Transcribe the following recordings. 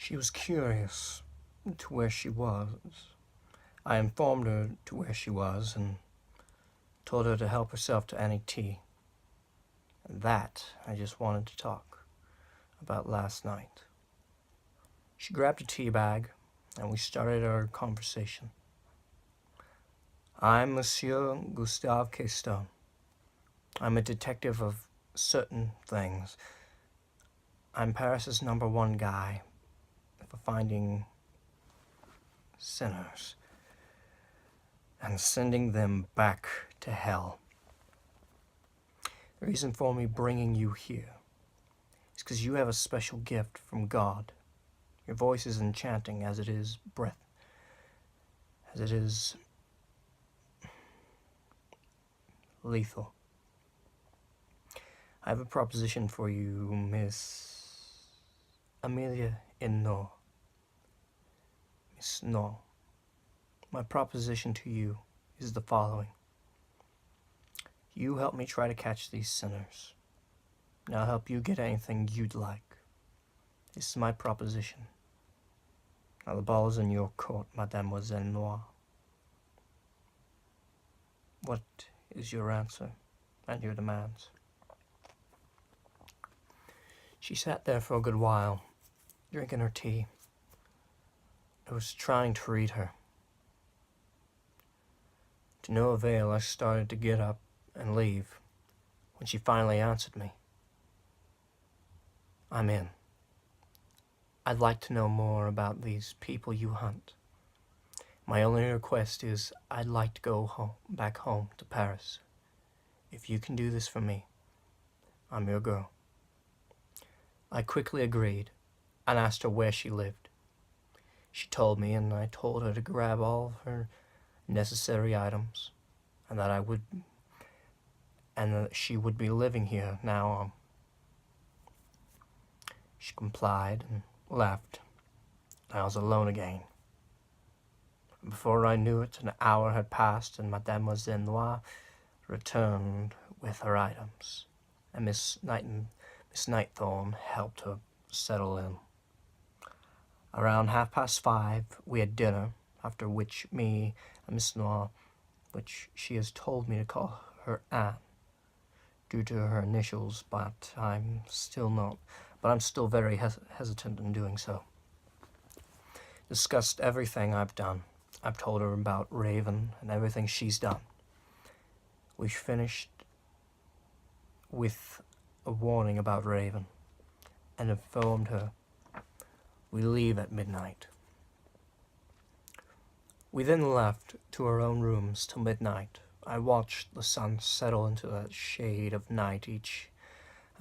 She was curious to where she was. I informed her to where she was and told her to help herself to any tea. And that I just wanted to talk about last night. She grabbed a tea bag and we started our conversation. I'm Monsieur Gustave Caston. I'm a detective of certain things. I'm Paris's #1 guy for finding sinners and sending them back to hell. The reason for me bringing you here is because you have a special gift from God. Your voice is enchanting as it is breath, as it is lethal. I have a proposition for you, Miss Amelia Eno. Miss No. My proposition to you is the following. You help me try to catch these sinners, and I'll help you get anything you'd like. This is my proposition. Now the ball is in your court, Mademoiselle Noire. What is your answer and your demands? She sat there for a good while, drinking her tea. I was trying to read her. To no avail, I started to get up and leave when she finally answered me. I'm in. I'd like to know more about these people you hunt. My only request is I'd like to go back home to Paris. If you can do this for me, I'm your girl. I quickly agreed and asked her where she lived. She told me, and I told her to grab all of her necessary items and that she would be living here now on. She complied and left. I was alone again. Before I knew it, an hour had passed and Mademoiselle Noire returned with her items, and Miss Nightthorne helped her settle in. Around 5:30, we had dinner, after which me and Miss Noire, which she has told me to call her Anne, due to her initials, but I'm still very hesitant in doing so. Discussed everything I've done. I've told her about Raven and everything she's done. We finished with a warning about Raven and informed her we leave at midnight. We then left to our own rooms till midnight. I watched the sun settle into that shade of night. Each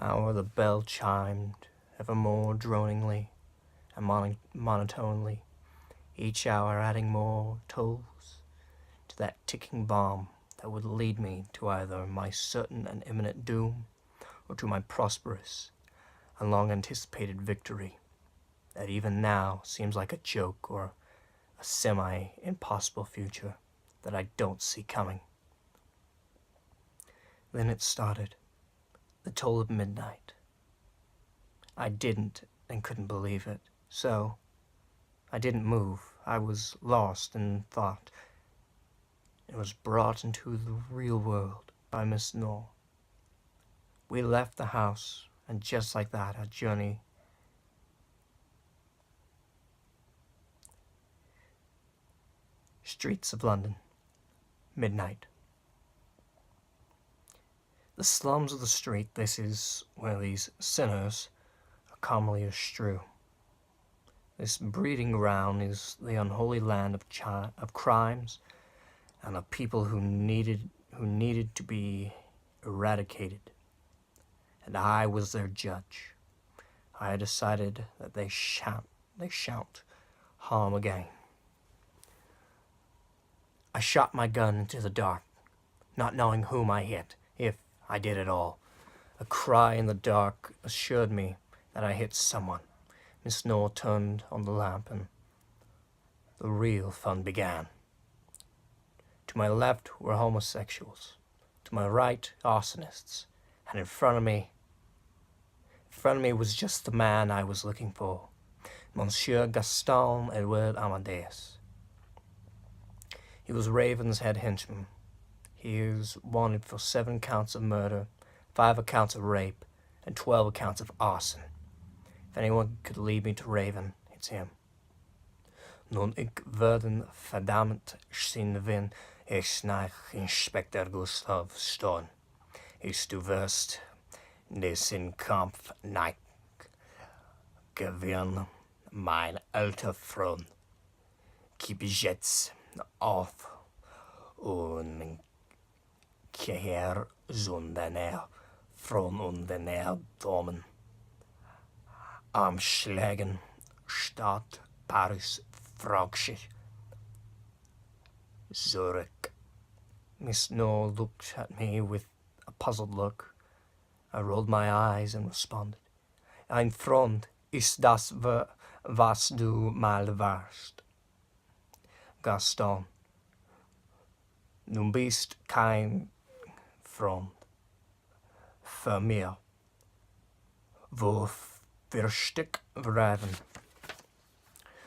hour the bell chimed ever more droningly and monotonely, each hour adding more tolls to that ticking bomb that would lead me to either my certain and imminent doom or to my prosperous and long-anticipated victory that even now seems like a joke or a semi-impossible future that I don't see coming. Then it started, the toll of midnight. I didn't and couldn't believe it, so I didn't move. I was lost in thought. It was brought into the real world by Miss Noire. We left the house, and just like that, our journey streets of London, midnight. The slums of the street, this is where these sinners are commonly strewn. This breeding ground is the unholy land of crimes and of people who needed to be eradicated. And I was their judge. I had decided that they shan't harm again. I shot my gun into the dark, not knowing whom I hit, if I did at all. A cry in the dark assured me that I hit someone. Miss Noire turned on the lamp and the real fun began. To my left were homosexuals, to my right arsonists, and in front of me was just the man I was looking for. Monsieur Gaston Edward Amadeus. He was Raven's head henchman. He is wanted for 7 counts of murder, 5 accounts of rape, and 12 accounts of arson. If anyone could lead me to Raven, it's him. Nun ik werden verdammt sin wenn ich nach Inspektor Gustav Stone. Ist du wirst diesen Kampf nicht gewinnen, mein alter Freund. Gib jetzt auf und kehr sondern von und Dommen. Am Schlägen statt Paris fragst zurück. Miss Noel looked at me with a puzzled look. I rolled my eyes and responded. Ein Freund ist das, was du mal warst. Gaston, du bist kein Freund für mir. Wo versteckt Raven?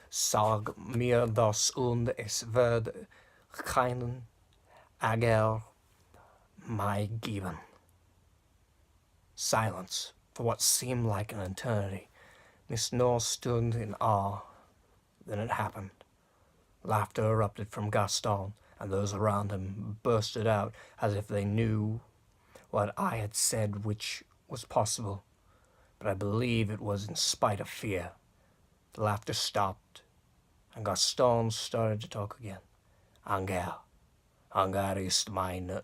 Sag mir das und es wird keinen Ärger mehr geben. Silence for what seemed like an eternity. Miss Noel stood in awe. Then it happened. Laughter erupted from Gaston, and those around him bursted out as if they knew what I had said which was possible. But I believe it was in spite of fear. The laughter stopped, and Gaston started to talk again. Anger. Anger ist mein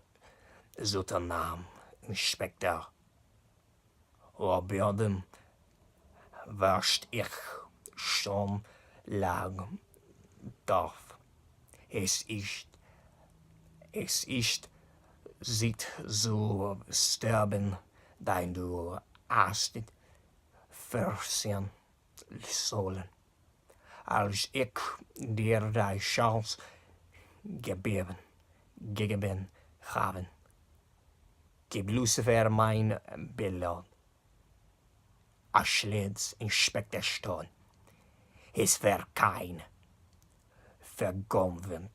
Zuternam, Inspektor. Bei dem warst ich schon lang darf. Es ist sieht so sterben, dein du hast nicht versehen sollen. Als ich dir die Chance gegeben haben. Gib Lucifer mein Belohn. Aschleds Inspektor Stone. Es wär kein vergommen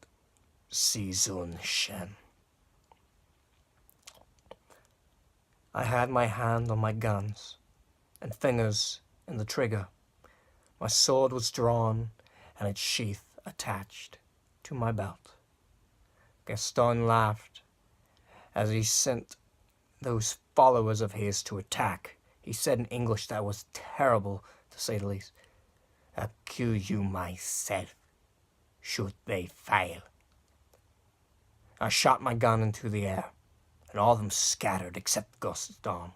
Saisonchen. I had my hand on my guns and fingers in the trigger. My sword was drawn and its sheath attached to my belt. Gaston laughed as he sent those followers of his to attack. He said in English that was terrible, to say the least. I'll kill you myself, should they fail. I shot my gun into the air, and all of them scattered except Gaston.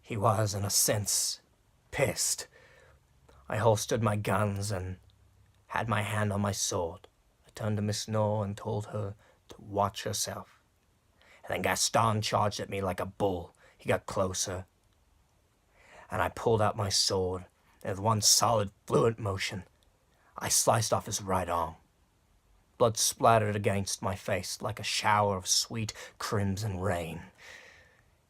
He was, in a sense, pissed. I holstered my guns and had my hand on my sword. I turned to Miss Noel and told her to watch herself. And then Gaston charged at me like a bull. He got closer, and I pulled out my sword, and with one solid, fluent motion, I sliced off his right arm. Blood splattered against my face like a shower of sweet crimson rain.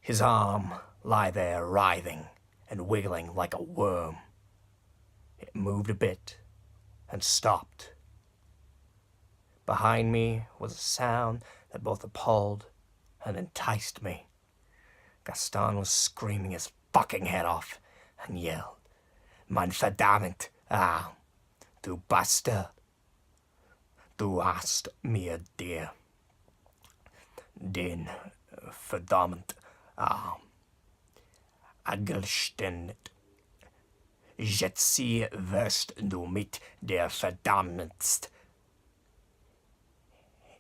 His arm lay there writhing and wiggling like a worm. It moved a bit and stopped. Behind me was a sound that both appalled and enticed me. Gaston was screaming his fucking head off and yelled, Mein verdammt, du Bastard. Du hast mir den verdammt angestellt. Jetzt wirst du mit der verdammtst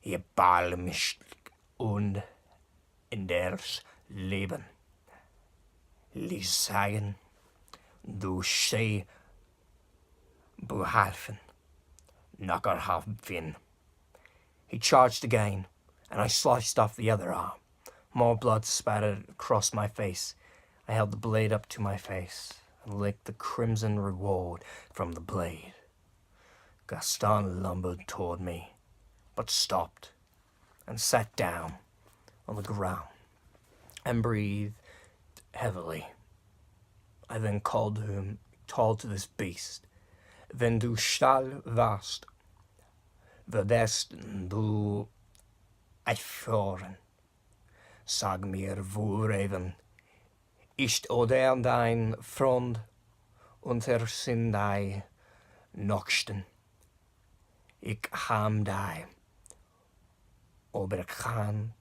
erbarmlich und in ders Leben. Lies sagen, du sei behalfen. Knockerhafen. He charged again, and I sliced off the other arm. More blood spattered across my face. I held the blade up to my face and licked the crimson reward from the blade. Gaston lumbered toward me, but stopped and sat down on the ground and breathed heavily. I then called to this beast. Wenn du Stahl warst, würdest du erfahren. Sag mir, wo Raven ist oder dein Freund unter sind die Nochten. Ich ham die oberhand,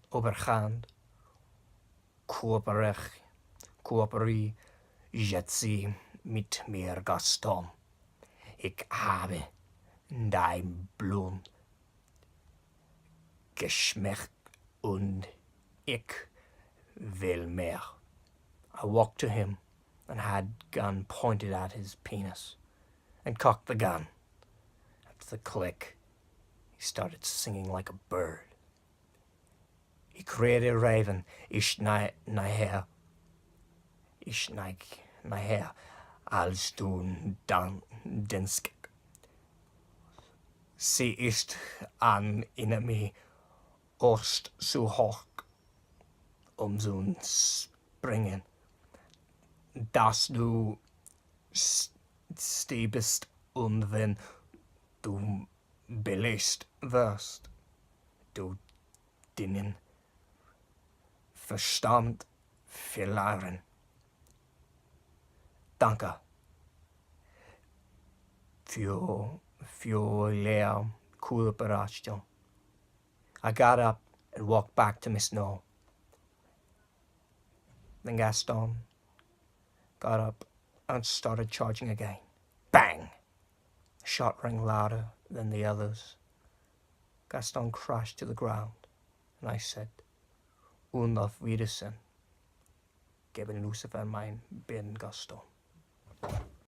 kooperi jetzi mit mir Gaston. Ich habe dein Blut geschmeckt und ich will mehr. I walked to him and had gun pointed at his penis and cocked the gun. At the click, he started singing like a bird. He created a raven, ish naher, als du densk. Sie ist an Enemy Ost zu hoch, zu springen, dass du stiebst und wenn du belegt wirst, du deinen Verstand verlieren. Danke für Ihre Kooperation. I got up and walked back to Miss Snow. Then Gaston got up and started charging again. Bang! The shot rang louder than the others. Gaston crashed to the ground, and I said, Und auf Wiedersehen. Geben Lucifer mein Ben Gaston.